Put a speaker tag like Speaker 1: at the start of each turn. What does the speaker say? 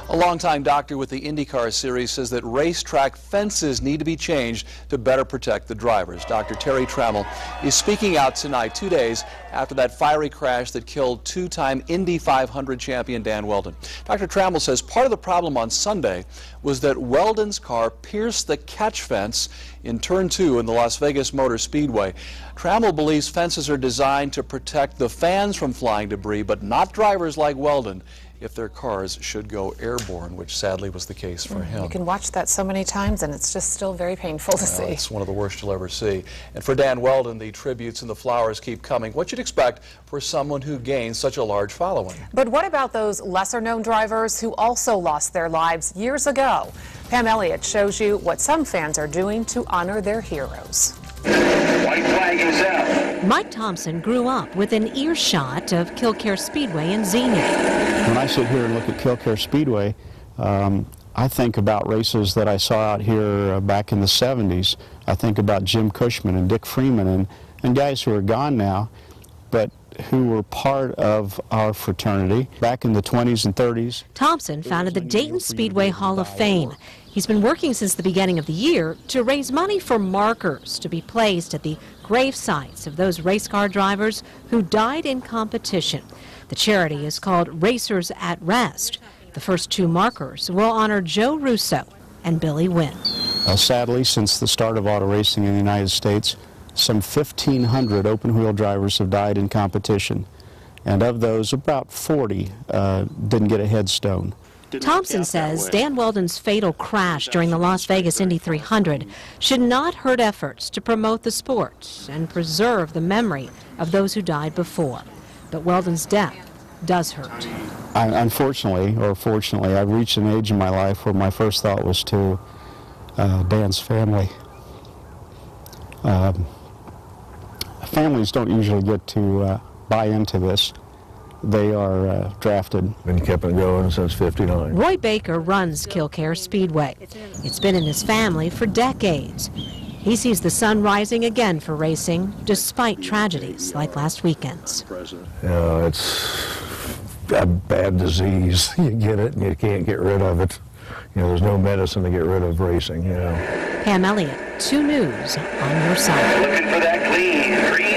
Speaker 1: A longtime doctor with the IndyCar series says that racetrack fences need to be changed to better protect the drivers. Dr. Terry Trammell is speaking out tonight, 2 days after that fiery crash that killed two-time Indy 500 champion Dan Wheldon. Dr. Trammell says part of the problem on Sunday was that Wheldon's car pierced the catch fence in Turn 2 in the Las Vegas Motor Speedway. Trammell believes fences are designed to protect the fans from flying debris, but not drivers like Wheldon if their cars should go airborne, which sadly was the case for him.
Speaker 2: You can watch that so many times and it's just still very painful to see.
Speaker 1: It's one of the worst you'll ever see. And for Dan Wheldon, the tributes and the flowers keep coming. What you'd expect for someone who gains such a large following.
Speaker 2: But what about those lesser-known drivers who also lost their lives years ago? Pam Elliott shows you what some fans are doing to honor their heroes.
Speaker 3: White flag is out.
Speaker 4: Mike Thompson grew up within earshot of Killcare Speedway in Xenia.
Speaker 5: When I sit here and look at Killcare Speedway, I think about races that I saw out here back in the 70s. I think about Jim Cushman and Dick Freeman and guys who are gone now, but who were part of our fraternity back in the 20s and 30s.
Speaker 4: Thompson founded the Dayton Speedway Hall of Fame. He's been working since the beginning of the year to raise money for markers to be placed at the grave sites of those race car drivers who died in competition. The charity is called Racers at Rest. The first two markers will honor Joe Russo and Billy Wynn.
Speaker 5: Sadly, since the start of auto racing in the United States, some 1,500 open-wheel drivers have died in competition, and of those, about 40 didn't get a headstone.
Speaker 4: Thompson says Dan Wheldon's fatal crash during the Las Vegas Indy 300 should not hurt efforts to promote the sport and preserve the memory of those who died before. But Wheldon's death does hurt.
Speaker 5: Unfortunately, or fortunately, I've reached an age in my life where my first thought was to Dan's family. Families don't usually get to buy into this. They are drafted.
Speaker 6: Been kept it going since '59.
Speaker 4: Roy Baker runs Killcare Speedway. It's been in his family for decades. He sees the sun rising again for racing, despite tragedies like last weekend's.
Speaker 6: Yeah, it's a bad disease. You get it and you can't get rid of it. You know, there's no medicine to get rid of racing, you know.
Speaker 4: Pam Elliott, 2 News, on your side.
Speaker 3: Looking for that clean green.